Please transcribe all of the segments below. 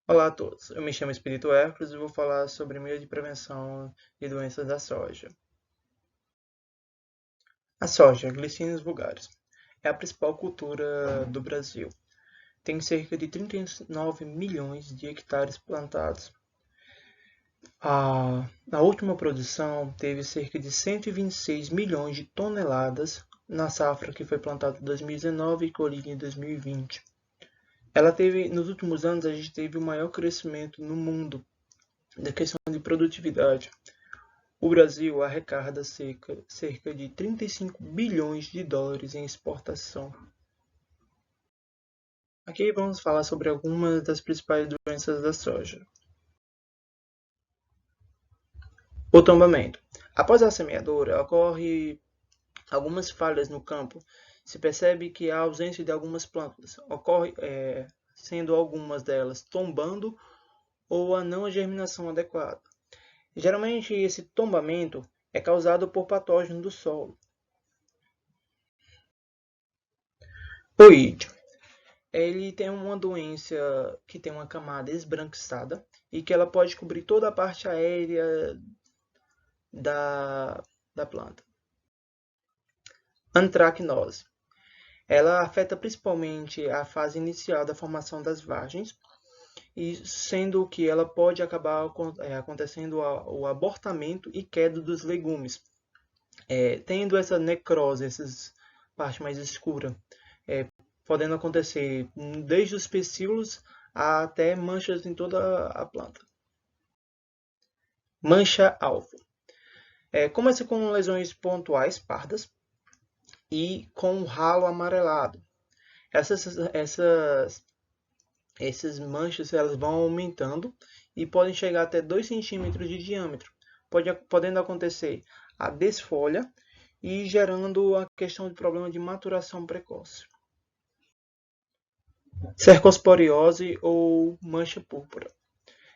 Olá a todos, eu me chamo Espírito Hércules e vou falar sobre meio de prevenção de doenças da soja. A soja, Glycines vulgaris, é a principal cultura do Brasil. Tem cerca de 39 milhões de hectares plantados. Na última produção teve cerca de 126 milhões de toneladas na safra que foi plantada em 2019 e colhida em 2020. Nos últimos anos, a gente teve o maior crescimento no mundo da questão de produtividade. O Brasil arrecada cerca de 35 bilhões de dólares em exportação. Aqui vamos falar sobre algumas das principais doenças da soja. O tombamento. Após a semeadura, ocorre algumas falhas no campo. Se percebe que há ausência de algumas plantas, sendo algumas delas tombando ou a não germinação adequada. Geralmente, esse tombamento é causado por patógenos do solo. O ídio. Ele tem uma doença que tem uma camada esbranquiçada e que ela pode cobrir toda a parte aérea da planta. Antracnose. Ela afeta principalmente a fase inicial da formação das vagens, e sendo que ela pode acabar acontecendo o abortamento e queda dos legumes, tendo essa necrose, essa parte mais escura, podendo acontecer desde os pecíolos até manchas em toda a planta. Mancha-alvo. Começa com lesões pontuais pardas e com ralo amarelado. Essas manchas elas vão aumentando e podem chegar até 2 centímetros de diâmetro, podendo acontecer a desfolha e gerando a questão de problema de maturação precoce. Cercosporiose ou mancha púrpura.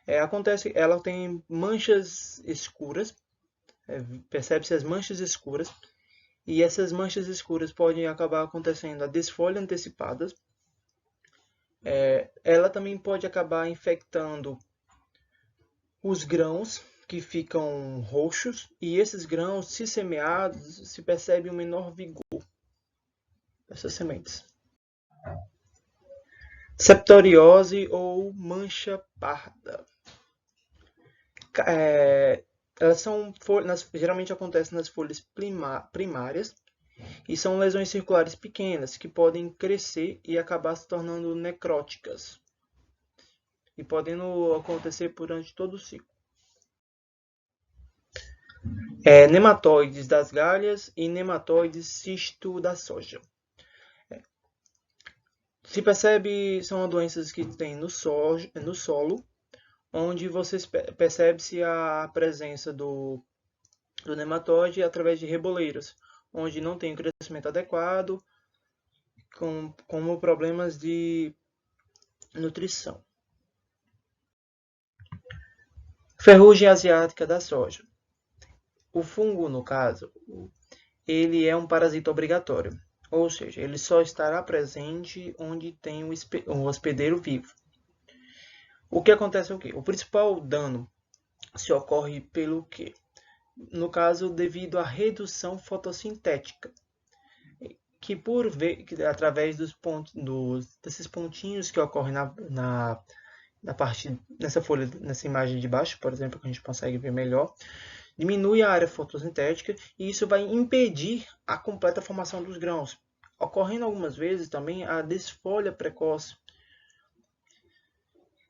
Ela tem manchas escuras, percebe-se as manchas escuras, e essas manchas escuras podem acabar acontecendo a desfolha antecipada. Ela também pode acabar infectando os grãos, que ficam roxos, e esses grãos, se semeados, se percebe um menor vigor dessas sementes. Septoriose ou mancha parda. Elas geralmente acontecem nas folhas primárias e são lesões circulares pequenas que podem crescer e acabar se tornando necróticas e podendo acontecer durante todo o ciclo. Nematóides das galhas e nematóides cisto da soja. Se percebe, são doenças que tem no solo, onde você percebe-se a presença do nematóide através de reboleiras, onde não tem o crescimento adequado, como problemas de nutrição. Ferrugem asiática da soja. O fungo, no caso, ele é um parasita obrigatório, ou seja, ele só estará presente onde tem um hospedeiro vivo. O que acontece é o quê? O principal dano se ocorre pelo quê? No caso, devido à redução fotossintética, que através desses pontinhos que ocorrem na parte, nessa folha, nessa imagem de baixo, por exemplo, que a gente consegue ver melhor, diminui a área fotossintética e isso vai impedir a completa formação dos grãos, ocorrendo algumas vezes também a desfolha precoce,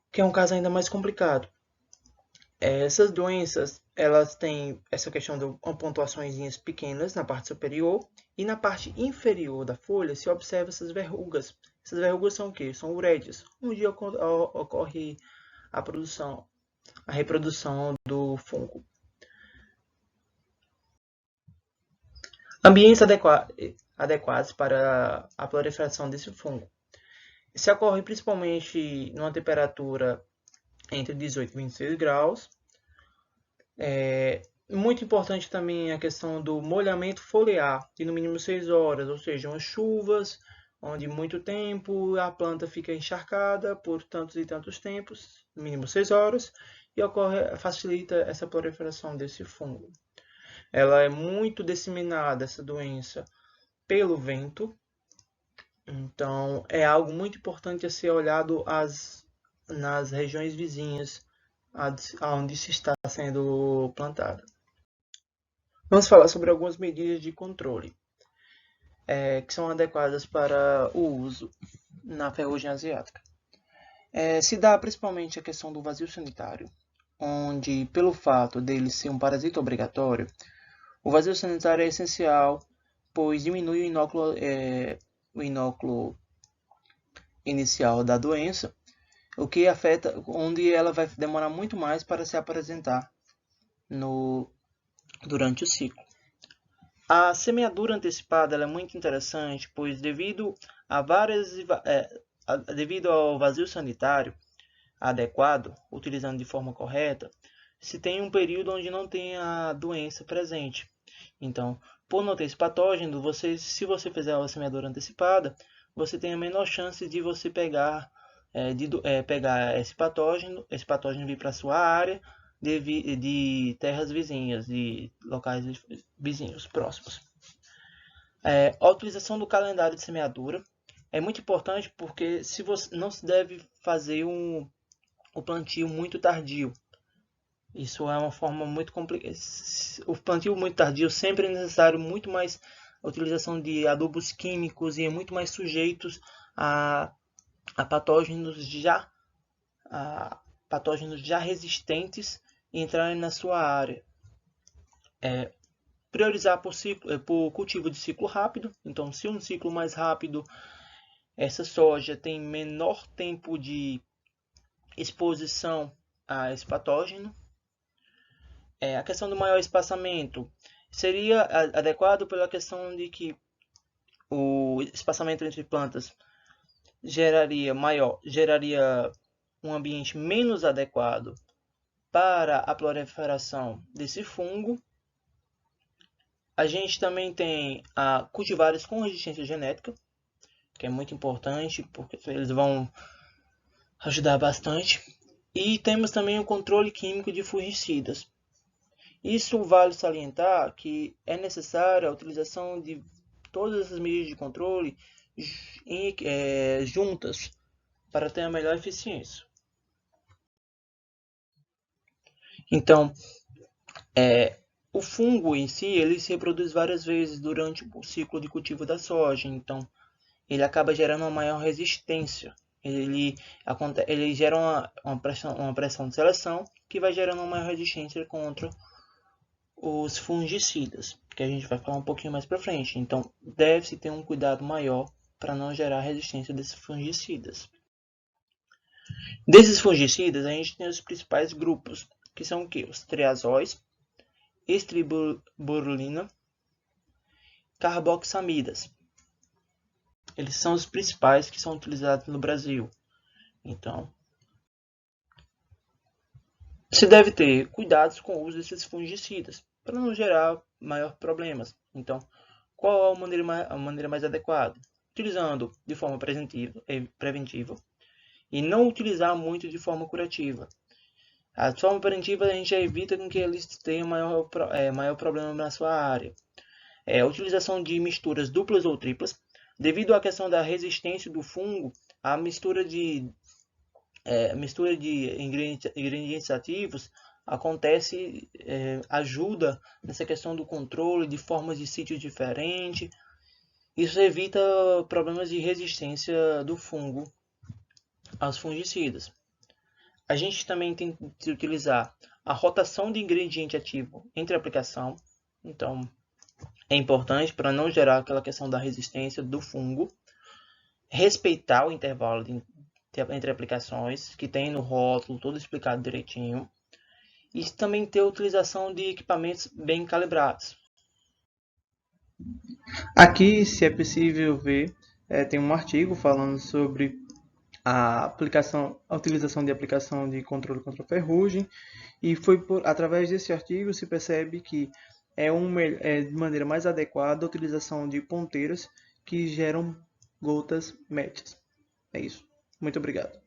que é um caso ainda mais complicado. Essas doenças, elas têm essa questão de pontuações pequenas na parte superior e na parte inferior da folha se observa essas verrugas. Essas verrugas são o quê? São urédias, onde ocorre a reprodução do fungo. Ambientes adequados para a proliferação desse fungo. Isso ocorre principalmente numa temperatura entre 18 e 26 graus. Muito importante também a questão do molhamento foliar, de no mínimo 6 horas, ou seja, umas chuvas onde muito tempo a planta fica encharcada por tantos e tantos tempos, no mínimo 6 horas, e facilita essa proliferação desse fungo. Ela é muito disseminada, essa doença, pelo vento, então é algo muito importante a ser olhado nas regiões vizinhas aonde se está sendo plantada. Vamos falar sobre algumas medidas de controle que são adequadas para o uso na ferrugem asiática. Se dá principalmente a questão do vazio sanitário, onde, pelo fato dele ser um parasita obrigatório, o vazio sanitário é essencial, pois diminui o inóculo inicial da doença, o que afeta, onde ela vai demorar muito mais para se apresentar durante o ciclo. A semeadura antecipada é muito interessante, pois devido ao vazio sanitário adequado, utilizando de forma correta, se tem um período onde não tem a doença presente. Então, por não ter esse patógeno, se você fizer a semeadura antecipada, você tem a menor chance de você pegar esse patógeno vir para a sua área de terras vizinhas, de locais vizinhos próximos. A utilização do calendário de semeadura é muito importante porque não se deve fazer o plantio muito tardio. Isso é uma forma muito complicada. O plantio muito tardio sempre é necessário muito mais a utilização de adubos químicos e é muito mais sujeitos a patógenos já resistentes e entrarem na sua área. Priorizar por cultivo de ciclo rápido. Então, se um ciclo mais rápido, essa soja tem menor tempo de exposição a esse patógeno. A questão do maior espaçamento seria adequado pela questão de que o espaçamento entre plantas geraria um ambiente menos adequado para a proliferação desse fungo. A gente também tem cultivares com resistência genética, que é muito importante, porque eles vão ajudar bastante. E temos também o controle químico de fungicidas. Isso vale salientar que é necessária a utilização de todas essas medidas de controle juntas para ter a melhor eficiência. Então, o fungo em si, ele se reproduz várias vezes durante o ciclo de cultivo da soja, então ele acaba gerando uma maior resistência. Ele gera uma pressão de seleção que vai gerando uma maior resistência contra os fungicidas, que a gente vai falar um pouquinho mais para frente. Então, deve-se ter um cuidado maior para não gerar resistência desses fungicidas. Desses fungicidas, a gente tem os principais grupos, que são o quê? Os triazóis, estriborulina, carboxamidas. Eles são os principais que são utilizados no Brasil. Então, se deve ter cuidados com o uso desses fungicidas, para não gerar maiores problemas. Então, qual a maneira mais adequada? Utilizando de forma preventiva e não utilizar muito de forma curativa. A forma preventiva a gente já evita com que eles tenham maior problema na sua área. A utilização de misturas duplas ou triplas, devido à questão da resistência do fungo, a mistura de ingredientes ativos ajuda nessa questão do controle de formas de sítio diferentes. Isso evita problemas de resistência do fungo aos fungicidas. A gente também tem que utilizar a rotação de ingrediente ativo entre aplicação. Então, é importante para não gerar aquela questão da resistência do fungo. Respeitar o intervalo entre aplicações, que tem no rótulo, todo explicado direitinho. E também ter a utilização de equipamentos bem calibrados. Aqui, se é possível ver, tem um artigo falando sobre a utilização de aplicação de controle contra a ferrugem, e através desse artigo se percebe que é de maneira mais adequada a utilização de ponteiras que geram gotas médias. É isso. Muito obrigado.